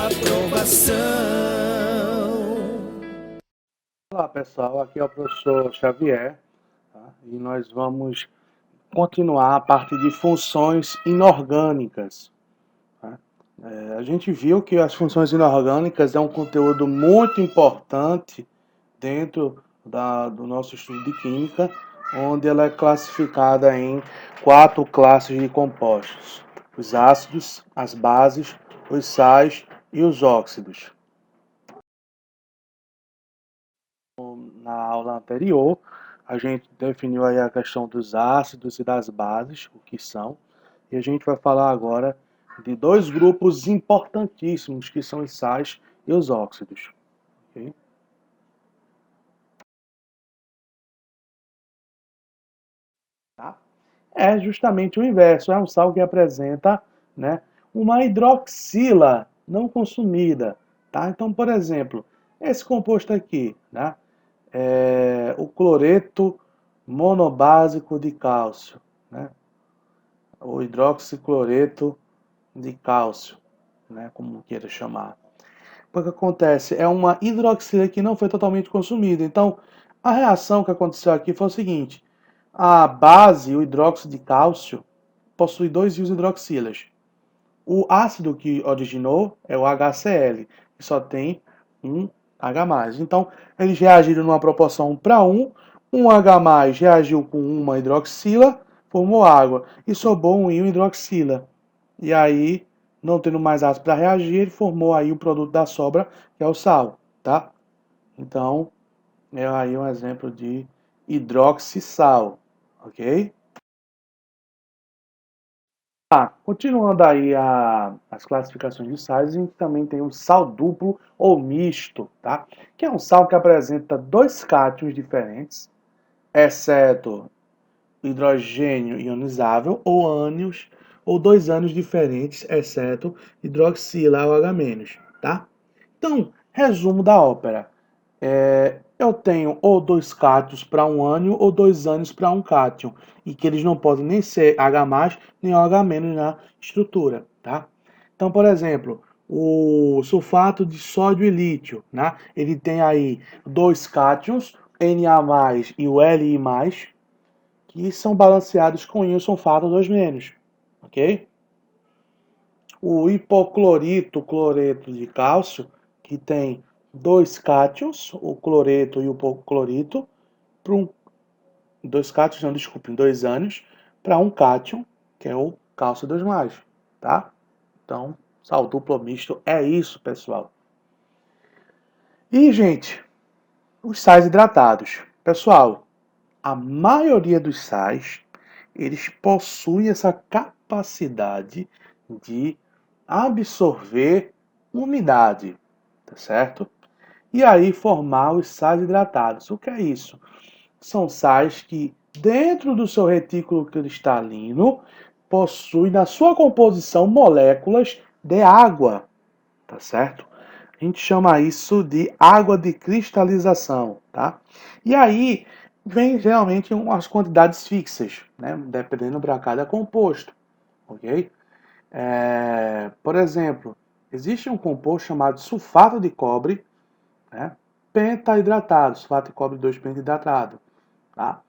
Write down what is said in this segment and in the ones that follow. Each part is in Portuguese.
aprovação. Olá pessoal, aqui é o professor Xavier, tá? E nós vamos continuar a parte de funções inorgânicas. Tá? A gente viu que as funções inorgânicas é um conteúdo muito importante dentro do nosso estudo de química, onde ela é classificada em 4 classes de compostos: os ácidos, as bases, os sais e os óxidos. Na aula anterior, a gente definiu aí a questão dos ácidos e das bases, o que são, e a gente vai falar agora de 2 grupos importantíssimos, que são os sais e os óxidos. Okay? Tá? É justamente o inverso, é um sal que apresenta, né, uma hidroxila não consumida. Tá? Então, por exemplo, esse composto aqui, né, o cloreto monobásico de cálcio, né? O hidroxicloreto de cálcio, né? Como queira chamar. O que acontece? É uma hidroxila que não foi totalmente consumida. Então, a reação que aconteceu aqui foi o seguinte: a base, o hidróxido de cálcio, possui 2 íons hidroxilas. O ácido que originou é o HCl, que só tem um H+. Então, eles reagiram numa proporção 1 para 1. Um H+ reagiu com uma hidroxila, formou água, e sobrou um íon hidroxila. E aí, não tendo mais ácido para reagir, ele formou aí o produto da sobra, que é o sal, tá? Então, é aí um exemplo de hidroxissal, ok? Continuando aí as classificações de sais, a gente também tem o sal duplo ou misto, tá? Que é um sal que apresenta 2 cátions diferentes, exceto hidrogênio ionizável, ou ânions, ou 2 ânions diferentes, exceto hidroxila ou H-, tá? Então, resumo da ópera. Eu tenho ou 2 cátions para um ânion ou 2 ânions para um cátion, e que eles não podem nem ser H+, nem OH- na estrutura, tá? Então, por exemplo, o sulfato de sódio e lítio, né? Ele tem aí 2 cátions, Na+ e o Li+, que são balanceados com íon sulfato 2-, ok? O hipoclorito, cloreto de cálcio, que tem 2 cátions, o cloreto e o hipoclorito, para 2 cátions, não, desculpem, 2 ânions, para um cátion, que é o cálcio 2+, tá? Então, sal duplo misto é isso, pessoal. E, gente, os sais hidratados. Pessoal, a maioria dos sais, eles possuem essa capacidade de absorver umidade, tá certo? E aí formar os sais hidratados. O que é isso? São sais que, dentro do seu retículo cristalino, possuem na sua composição moléculas de água, tá certo? A gente chama isso de água de cristalização, tá? E aí vem geralmente umas quantidades fixas, né? Dependendo para cada composto, ok? Por exemplo, existe um composto chamado sulfato de cobre, né? Pentahidratado, sulfato de cobre 2 pentahidratado, tá?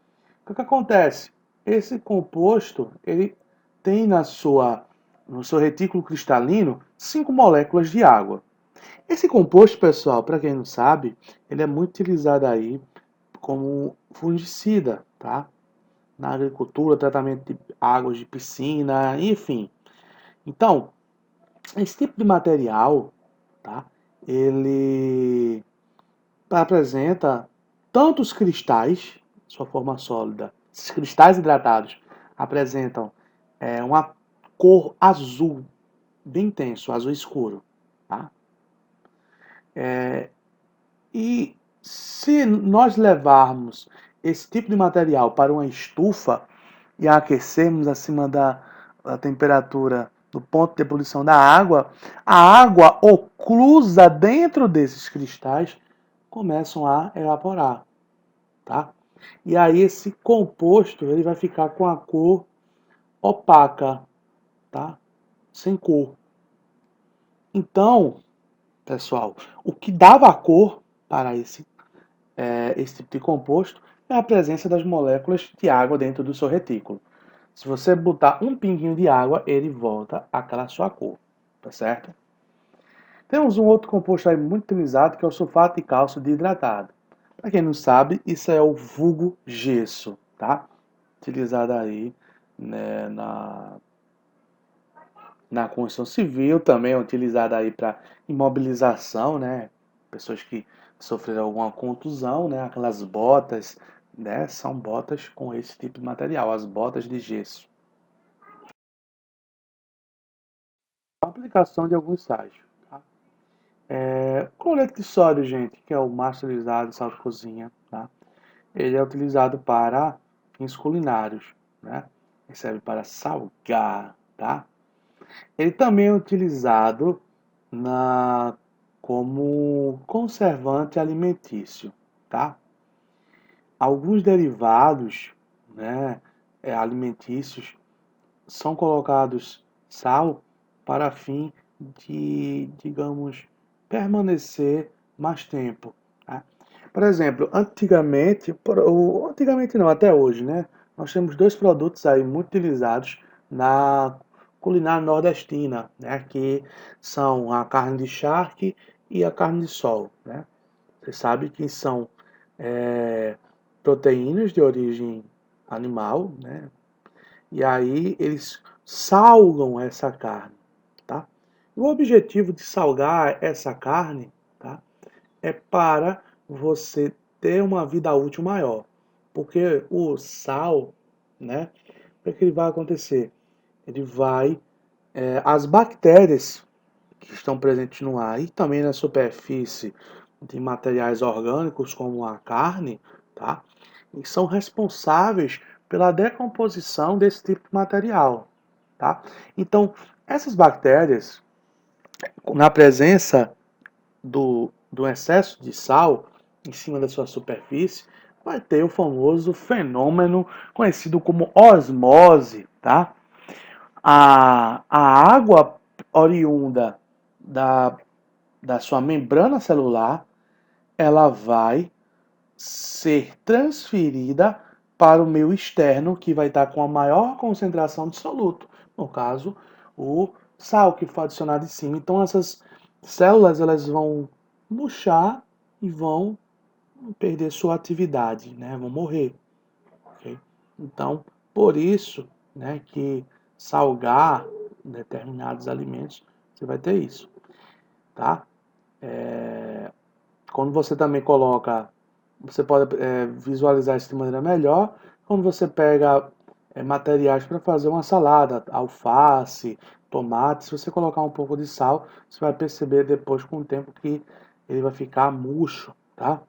O que acontece? Esse composto ele tem no seu retículo cristalino 5 moléculas de água. Esse composto, pessoal, para quem não sabe, ele é muito utilizado aí como fungicida, tá? Na agricultura, tratamento de águas de piscina, enfim. Então, esse tipo de material, tá? Ele apresenta tanto os cristais, sua forma sólida, esses cristais hidratados apresentam uma cor azul, bem intenso, azul escuro, tá? E se nós levarmos esse tipo de material para uma estufa e aquecermos acima da temperatura do ponto de ebulição da água, a água oclusa dentro desses cristais começam a evaporar, tá? E aí esse composto ele vai ficar com a cor opaca, tá? Sem cor. Então, pessoal, o que dava a cor para esse tipo de composto é a presença das moléculas de água dentro do seu retículo. Se você botar um pinguinho de água, ele volta àquela sua cor, tá certo? Temos um outro composto aí muito utilizado que é o sulfato de cálcio desidratado. Para quem não sabe, isso é o vulgo gesso, tá? Utilizado aí, né, na construção civil, também é utilizado aí para imobilização, né? Pessoas que sofreram alguma contusão, né? Aquelas botas, né? São botas com esse tipo de material, as botas de gesso. A aplicação de alguns sais. Tá? Cloreto de sódio, gente, que é o mais utilizado em sal de cozinha, tá? Ele é utilizado para fins culinários, né? Ele serve para salgar, tá? Ele também é utilizado na, como conservante alimentício, tá? Alguns derivados, né, alimentícios são colocados sal para fim de, digamos, permanecer mais tempo. Tá? Por exemplo, antigamente não, até hoje, né? Nós temos dois produtos aí muito utilizados na culinária nordestina, né? Que são a carne de charque e a carne de sol, né? Você sabe que são é, proteínas de origem animal, né? E aí eles salgam essa carne, tá? O objetivo de salgar essa carne, tá? É para você ter uma vida útil maior. Porque o sal, né? O que ele vai acontecer? Ele vai, as bactérias que estão presentes no ar e também na superfície de materiais orgânicos como a carne, tá? E são responsáveis pela decomposição desse tipo de material, tá? Então, essas bactérias, na presença do excesso de sal em cima da sua superfície, vai ter o famoso fenômeno conhecido como osmose, tá? A água oriunda da, da sua membrana celular, ela vai ser transferida para o meio externo, que vai estar com a maior concentração de soluto. No caso, o sal que foi adicionado em cima. Então, essas células elas vão murchar e vão perder sua atividade, né? Vão morrer. Okay? Então, por isso, né, que salgar determinados alimentos, você vai ter isso, tá? Quando você também coloca, você pode visualizar isso de maneira melhor, quando você pega materiais para fazer uma salada, alface, tomate, se você colocar um pouco de sal, você vai perceber depois com o tempo que ele vai ficar murcho, tá?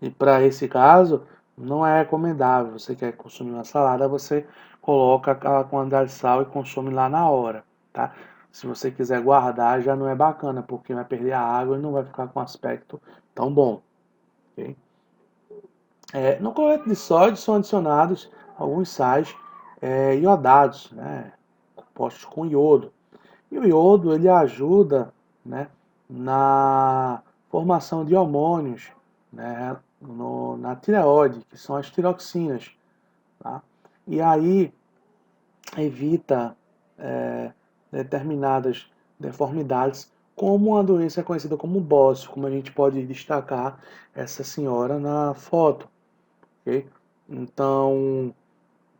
E para esse caso, não é recomendável. Você quer consumir uma salada, você coloca aquela quantidade de sal e consome lá na hora, tá? Se você quiser guardar, já não é bacana, porque vai perder a água e não vai ficar com aspecto tão bom. Okay? No cloreto de sódio são adicionados alguns sais iodados, né? Compostos com iodo. E o iodo ele ajuda, né, na formação de hormônios, né, na tireoide, que são as tiroxinas. Tá? E aí evita determinadas deformidades, como uma doença conhecida como bócio, como a gente pode destacar essa senhora na foto. Okay? Então,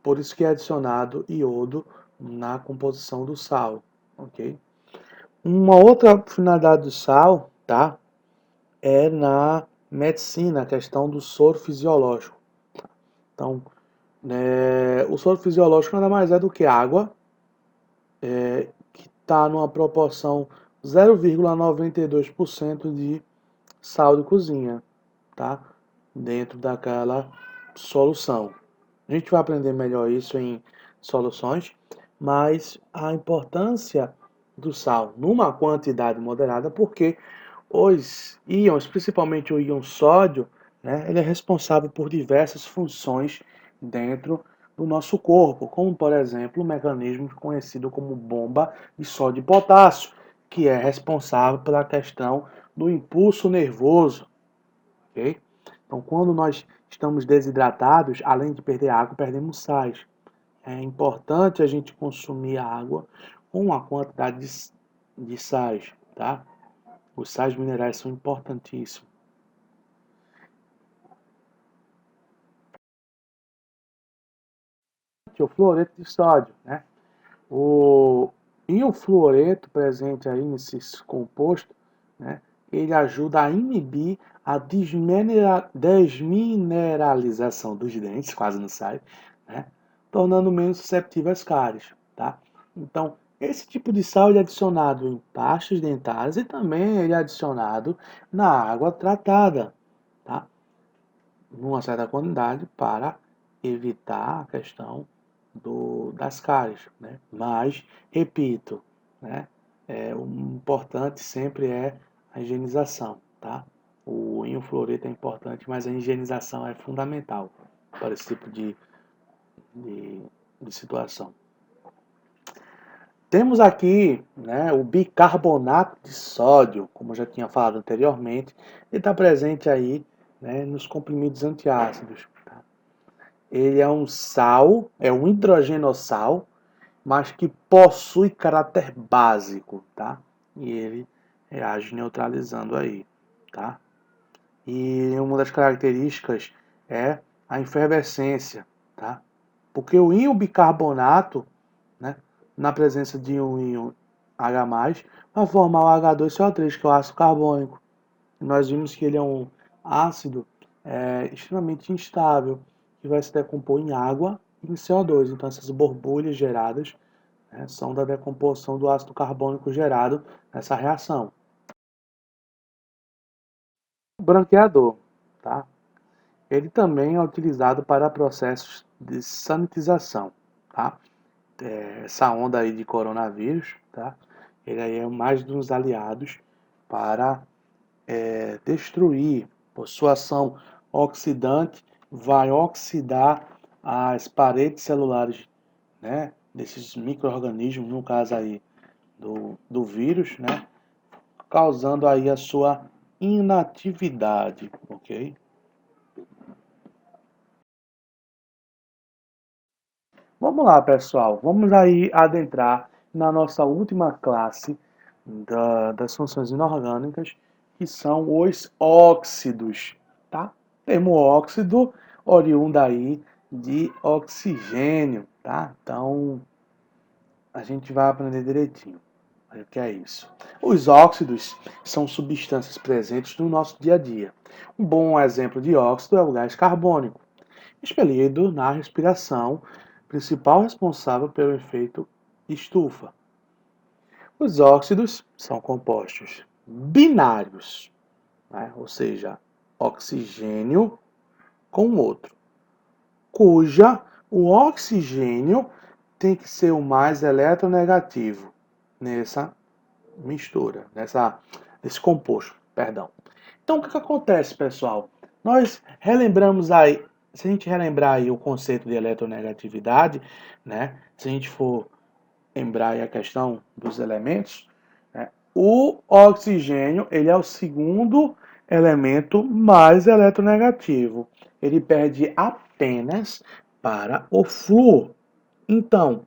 por isso que é adicionado iodo na composição do sal. Ok? Uma outra finalidade do sal, tá? É na medicina, a questão do soro fisiológico. Então, o soro fisiológico nada mais é do que água, que está numa proporção 0,92% de sal de cozinha, tá? Dentro daquela solução. A gente vai aprender melhor isso em soluções, mas a importância do sal numa quantidade moderada, porque os íons, principalmente o íon sódio, né, ele é responsável por diversas funções dentro do nosso corpo, como por exemplo o mecanismo conhecido como bomba de sódio e potássio, que é responsável pela questão do impulso nervoso, ok? Então, quando nós estamos desidratados, além de perder água, perdemos sais. É importante a gente consumir a água com uma quantidade de sais, tá? Os sais minerais são importantíssimos. O fluoreto de sódio, né? E o fluoreto presente aí nesses compostos, né? Ele ajuda a inibir a desmineralização dos dentes, quase não sai, né? Tornando menos susceptível às cáries, tá? Então, esse tipo de sal ele é adicionado em pastas dentárias e também ele é adicionado na água tratada, tá? Numa certa quantidade para evitar a questão das cáries, né? Mas, repito, né? O importante sempre é a higienização, tá? O fluoreto é importante, mas a higienização é fundamental para esse tipo de, de situação. Temos aqui, né, o bicarbonato de sódio, como eu já tinha falado anteriormente, ele está presente aí, né, nos comprimidos antiácidos. Tá? Ele é um sal, é um hidrogenossal, mas que possui caráter básico, tá? E ele reage neutralizando aí, tá? E uma das características é a efervescência, tá? Porque o íon bicarbonato, né, na presença de um íon H+, vai formar o H2CO3, que é o ácido carbônico. Nós vimos que ele é um ácido extremamente instável, que vai se decompor em água e em CO2. Então, essas borbulhas geradas, né, são da decomposição do ácido carbônico gerado nessa reação. O branqueador, tá? Ele também é utilizado para processos de sanitização, tá? Essa onda aí de coronavírus, tá? Ele aí é mais dos aliados para destruir, por sua ação oxidante, vai oxidar as paredes celulares, né, desses micro-organismos, no caso aí do vírus, né, causando aí a sua inatividade, ok? Vamos lá, pessoal, vamos aí adentrar na nossa última classe das funções inorgânicas, que são os óxidos, tá? Termo óxido oriundo aí de oxigênio, tá? Então, a gente vai aprender direitinho o que é isso. Os óxidos são substâncias presentes no nosso dia a dia. Um bom exemplo de óxido é o gás carbônico, expelido na respiração, principal responsável pelo efeito estufa. Os óxidos são compostos binários, né? Ou seja, oxigênio com outro, cuja o oxigênio tem que ser o mais eletronegativo nessa mistura, nesse composto, perdão. Então, o que acontece, pessoal? Nós relembramos aí, se a gente relembrar aí o conceito de eletronegatividade, né? Se a gente for lembrar aí a questão dos elementos, né? O oxigênio, ele é o segundo elemento mais eletronegativo. Ele perde apenas para o flúor. Então,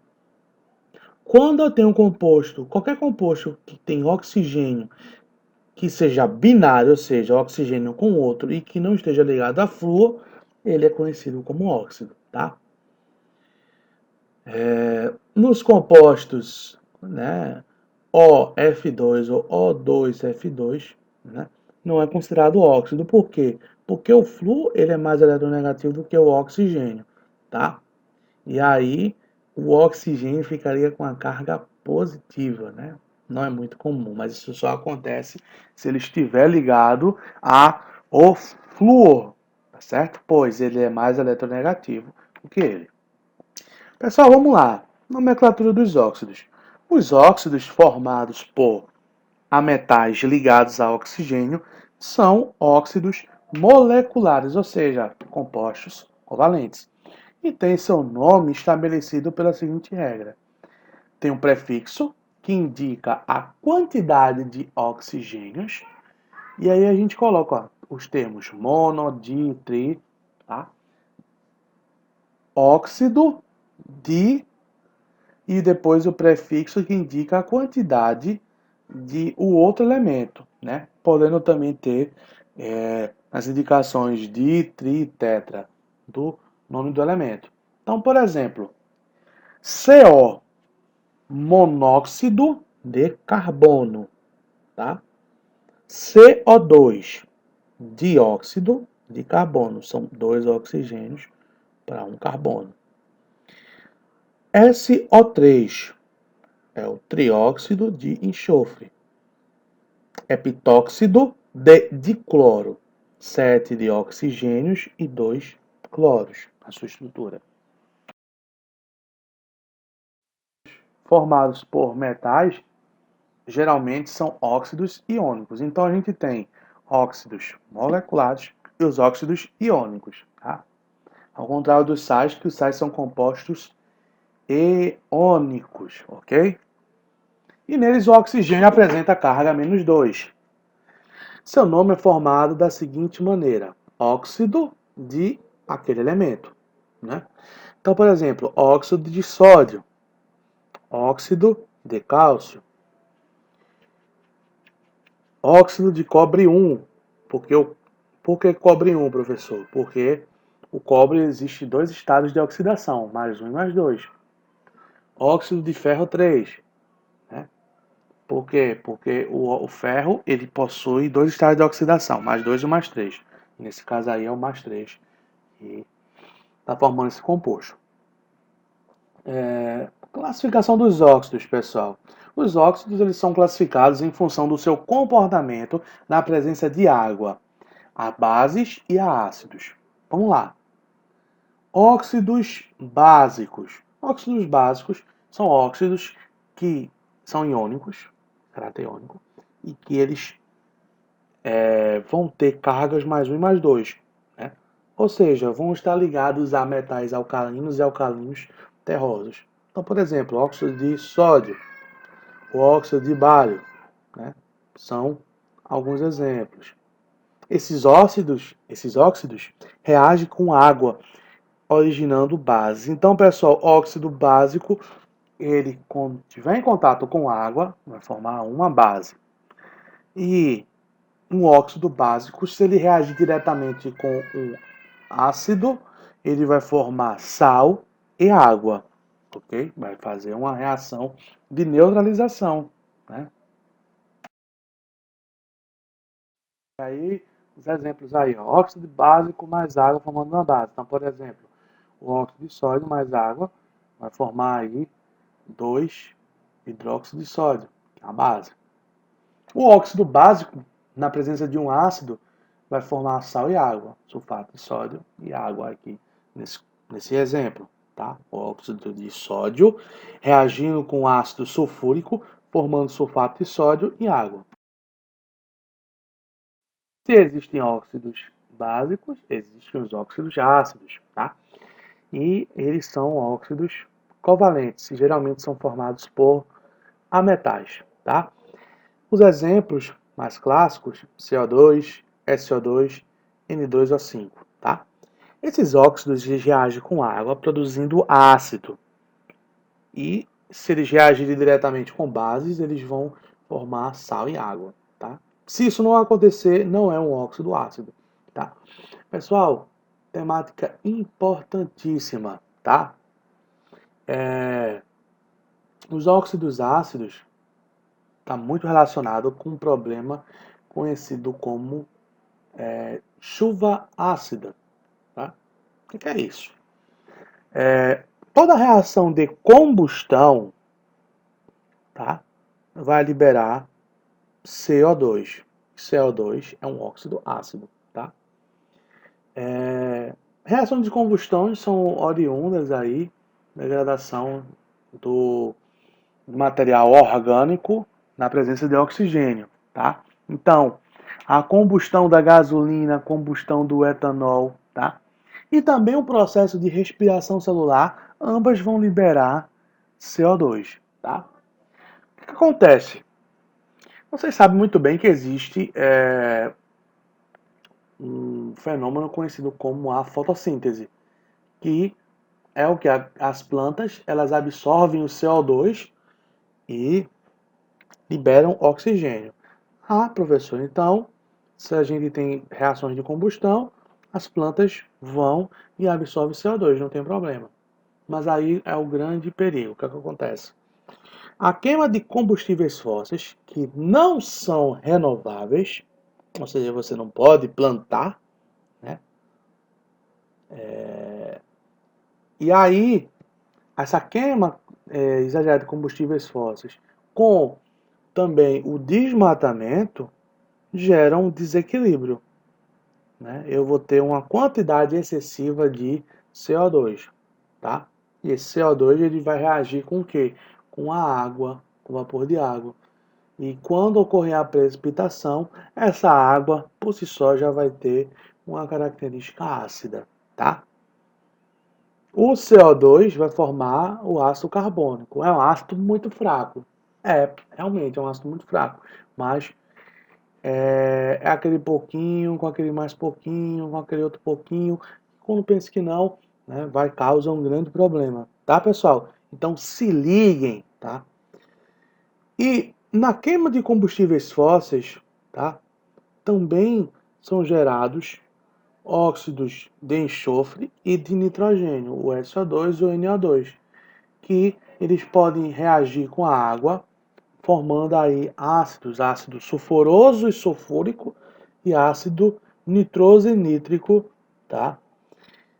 quando eu tenho um composto, qualquer composto que tem oxigênio que seja binário, ou seja, oxigênio com outro e que não esteja ligado a flúor, ele é conhecido como óxido, tá? Nos compostos, né, OF2 ou O2F2, né, não é considerado óxido. Por quê? Porque o flúor ele é mais eletronegativo do que o oxigênio, tá? E aí o oxigênio ficaria com a carga positiva, né? Não é muito comum, mas isso só acontece se ele estiver ligado ao flúor, tá certo? Pois ele é mais eletronegativo do que ele. Pessoal, vamos lá. Nomenclatura dos óxidos. Os óxidos formados por metais ligados a oxigênio são óxidos moleculares, ou seja, compostos covalentes. E tem seu nome estabelecido pela seguinte regra: tem um prefixo, que indica a quantidade de oxigênios. E aí a gente coloca ó, os termos mono, di, tri, tá? Óxido, di, e depois o prefixo que indica a quantidade de o outro elemento, né? Podendo também ter as indicações di, tri, tetra do nome do elemento. Então, por exemplo, CO, monóxido de carbono, tá? CO2, dióxido de carbono, são 2 oxigênios para um carbono. SO3 é o trióxido de enxofre. Epitóxido de dicloro, 7 de oxigênios e 2 cloros, a sua estrutura. Formados por metais, geralmente são óxidos iônicos. Então a gente tem óxidos moleculares e os óxidos iônicos. Tá? Ao contrário dos sais, que os sais são compostos iônicos, ok? E neles o oxigênio apresenta carga -2. Seu nome é formado da seguinte maneira: óxido de aquele elemento. Né? Então, por exemplo, óxido de sódio, óxido de cálcio, óxido de cobre 1. Por que cobre 1, professor? Porque o cobre existe 2 estados de oxidação, mais 1 e mais 2. Óxido de ferro 3. Né? Por quê? Porque o ferro ele possui 2 estados de oxidação, mais 2 e mais 3. Nesse caso aí é o mais 3. E está formando esse composto. Classificação dos óxidos, pessoal. Os óxidos eles são classificados em função do seu comportamento na presença de água, a bases e a ácidos. Vamos lá. Óxidos básicos. Óxidos básicos são óxidos que são iônicos, caráter iônico, e que eles vão ter cargas mais 1 e mais 2. Né? Ou seja, vão estar ligados a metais alcalinos e alcalinos terrosos. Então, por exemplo, óxido de sódio, o óxido de bário, né? São alguns exemplos. Esses óxidos reagem com água, originando bases. Então, pessoal, óxido básico, ele quando estiver em contato com água, vai formar uma base. E um óxido básico, se ele reagir diretamente com um ácido, ele vai formar sal e água, ok? Vai fazer uma reação de neutralização, né? Aí, os exemplos aí, ó, óxido básico mais água formando uma base. Então, por exemplo, o óxido de sódio mais água vai formar aí 2 hidróxido de sódio, que é a base. O óxido básico, na presença de um ácido, vai formar sal e água, sulfato de sódio e água aqui, nesse exemplo. Tá? O óxido de sódio reagindo com ácido sulfúrico, formando sulfato de sódio e água. Se existem óxidos básicos, existem os óxidos ácidos. Tá? E eles são óxidos covalentes, e geralmente são formados por ametais. Tá? Os exemplos mais clássicos, CO2, SO2, N2O5, tá? Esses óxidos reagem com água, produzindo ácido. E se eles reagirem diretamente com bases, eles vão formar sal e água, tá? Se isso não acontecer, não é um óxido ácido, tá? Pessoal, temática importantíssima, tá? Os óxidos ácidos está muito relacionado com um problema conhecido como chuva ácida. Tá? O que é isso? Toda reação de combustão, tá, vai liberar CO2. CO2 é um óxido ácido. Tá? Reações de combustão são oriundas aí da degradação do material orgânico na presença de oxigênio. Tá? Então, a combustão da gasolina, a combustão do etanol, tá? E também o processo de respiração celular, ambas vão liberar CO2, tá? que acontece? Vocês sabem muito bem que existe um fenômeno conhecido como a fotossíntese, que é o que as plantas elas absorvem o CO2 e liberam oxigênio. Ah, professor, então, se a gente tem reações de combustão, as plantas vão e absorvem CO2, não tem problema. Mas aí é o grande perigo. O que é que acontece? A queima de combustíveis fósseis que não são renováveis, ou seja, você não pode plantar, né? E aí, essa queima exagerada de combustíveis fósseis com também o desmatamento gera um desequilíbrio, né? Eu vou ter uma quantidade excessiva de CO2, tá? E esse CO2 ele vai reagir com o quê? Com a água, com o vapor de água. E quando ocorrer a precipitação, essa água por si só já vai ter uma característica ácida, tá? O CO2 vai formar o ácido carbônico. É um ácido muito fraco. Realmente é um ácido muito fraco. Mas é aquele pouquinho, com aquele mais pouquinho, com aquele outro pouquinho. Quando pensa que não, né, vai causar um grande problema. Tá, pessoal? Então se liguem, tá? E na queima de combustíveis fósseis, tá, também são gerados óxidos de enxofre e de nitrogênio, o SO2 e o NO2, que eles podem reagir com a água, formando aí ácido sulfuroso e sulfúrico e ácido nitroso e nítrico, tá?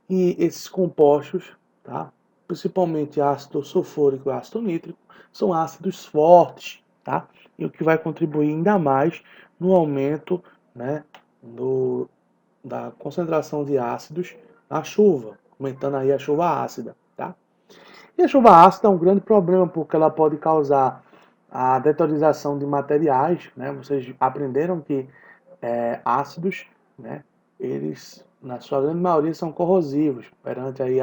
E esses compostos, tá? Principalmente ácido sulfúrico e ácido nítrico, são ácidos fortes, tá? E o que vai contribuir ainda mais no aumento, né, da concentração de ácidos na chuva, aumentando aí a chuva ácida, tá? E a chuva ácida é um grande problema porque ela pode causar a deteriorização de materiais, né? Vocês aprenderam que ácidos, né? Eles, na sua grande maioria, são corrosivos perante aí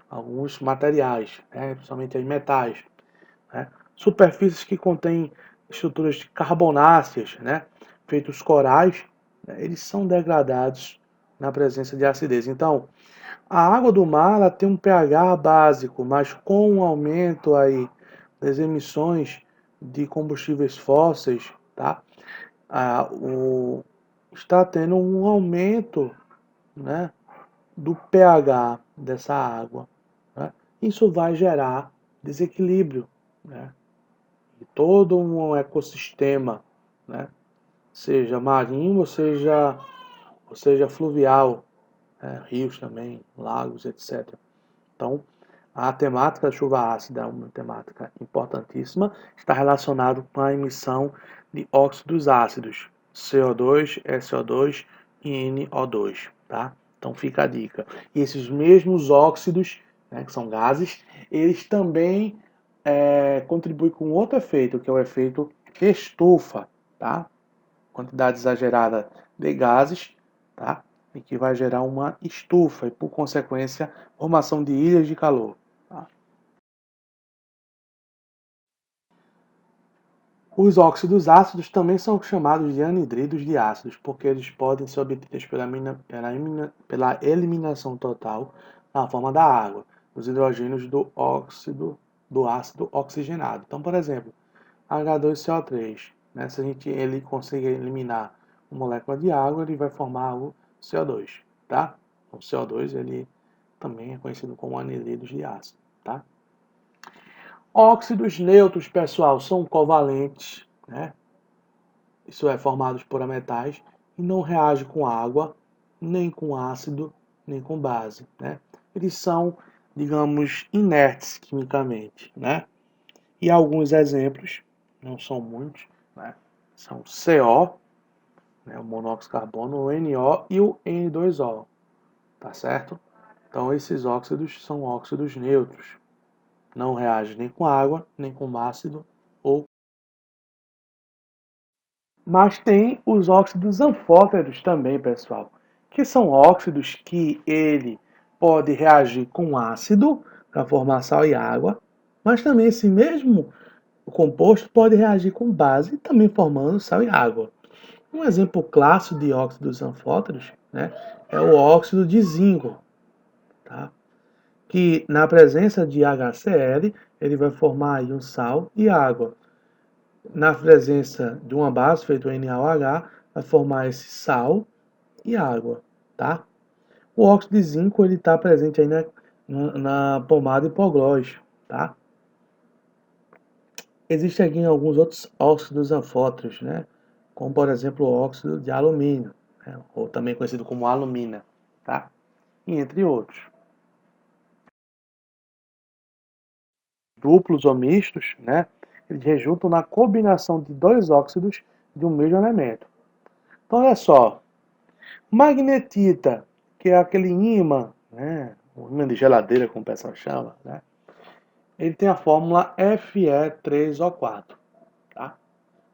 alguns materiais, né? Principalmente aí metais, né? Superfícies que contêm estruturas carbonáceas, né? Feitos corais, né? Eles são degradados na presença de acidez. Então, a água do mar ela tem um pH básico, mas com o aumento aí das emissões de combustíveis fósseis, tá? Está tendo um aumento, né, do pH dessa água, né? Isso vai gerar desequilíbrio, né? E todo um ecossistema, né? Seja marinho ou seja fluvial, rios também, lagos, etc. Então, a temática da chuva ácida é uma temática importantíssima, está relacionado com a emissão de óxidos ácidos, CO2, SO2 e NO2, tá? Então fica a dica. E esses mesmos óxidos, né, que são gases, eles também contribuem com outro efeito, que é o efeito estufa, tá? Quantidade exagerada de gases, tá? E que vai gerar uma estufa e, por consequência, formação de ilhas de calor. Tá? Os óxidos ácidos também são chamados de anidridos de ácidos, porque eles podem ser obtidos pela eliminação total na forma da água, dos hidrogênios do ácido oxigenado. Então, por exemplo, H2CO3, né, se ele conseguir eliminar uma molécula de água, ele vai formar o CO2, tá? O CO2 ele também é conhecido como anidridos de ácido, tá? Óxidos neutros, pessoal, são covalentes, né? Isso é, formados por metais e não reagem com água, nem com ácido, nem com base, né? Eles são, digamos, inertes quimicamente, né? E alguns exemplos, não são muitos, né? São CO, né, o monóxido de carbono, o NO e o N2O, tá certo? Então esses óxidos são óxidos neutros, não reagem nem com água, nem com ácido ou. Mas tem os óxidos anfóteros também, pessoal, que são óxidos que ele pode reagir com ácido para formar sal e água, mas também esse mesmo o composto pode reagir com base, também formando sal e água. Um exemplo clássico de óxidos anfóteros, né, é o óxido de zinco, tá? Que na presença de HCl, ele vai formar aí um sal e água. Na presença de uma base feita o NaOH, vai formar esse sal e água, tá? O óxido de zinco ele está presente aí na pomada hipoglós, tá? Existem aqui alguns outros óxidos anfóteros, né? Como por exemplo o óxido de alumínio, né? Ou também conhecido como alumina, tá? E entre outros. Duplos ou mistos, né? Eles resultam na combinação de dois óxidos de um mesmo elemento. Então olha só, magnetita, que é aquele ímã, né? O ímã de geladeira, como o pessoal chama, né? Ele tem a fórmula Fe3O4, tá?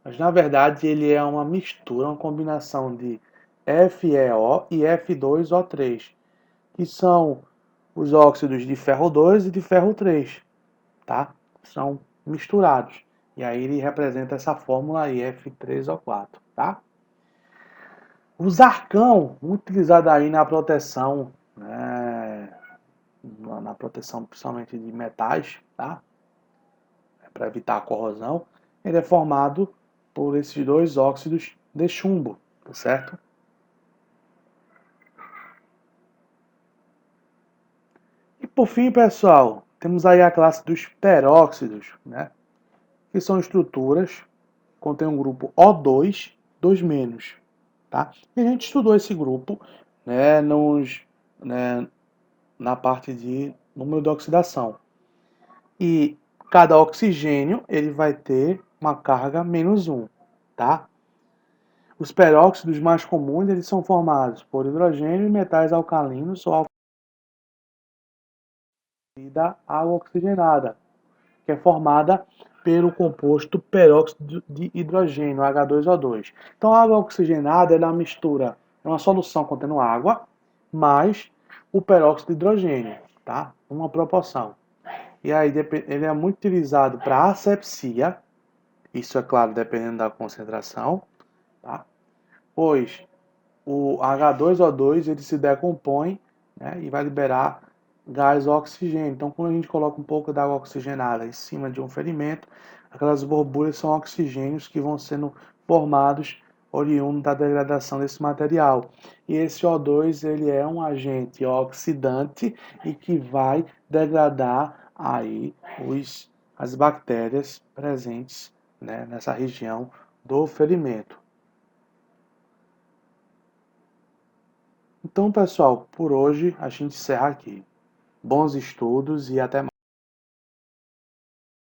Mas na verdade ele é uma mistura, uma combinação de FeO e F2O3, que são os óxidos de ferro 2 e de ferro 3, tá? São misturados. E aí ele representa essa fórmula aí, F3O4, tá? O zarcão, utilizado aí na proteção, né, na proteção principalmente de metais, tá? Para evitar a corrosão, ele é formado por esses dois óxidos de chumbo, tá certo? E por fim, pessoal, temos aí a classe dos peróxidos, né? Que são estruturas que contêm um grupo O2, 2-, tá? E a gente estudou esse grupo, né, na parte de número de oxidação. E cada oxigênio ele vai ter uma carga -1, tá? Os peróxidos mais comuns eles são formados por hidrogênio e metais alcalinos ou da água oxigenada, que é formada pelo composto peróxido de hidrogênio, H2O2. Então, a água oxigenada é uma mistura, é uma solução contendo água mais o peróxido de hidrogênio, tá? Uma proporção. E aí ele é muito utilizado para asepsia, isso é claro, dependendo da concentração, tá? Pois o H2O2 ele se decompõe, né, e vai liberar gás oxigênio. Então, quando a gente coloca um pouco d'água oxigenada em cima de um ferimento, aquelas borbulhas são oxigênios que vão sendo formados oriundo da degradação desse material. E esse O2 ele é um agente oxidante e que vai degradar aí as bactérias presentes, né, nessa região do ferimento. Então, pessoal, por hoje a gente encerra aqui. Bons estudos e até mais.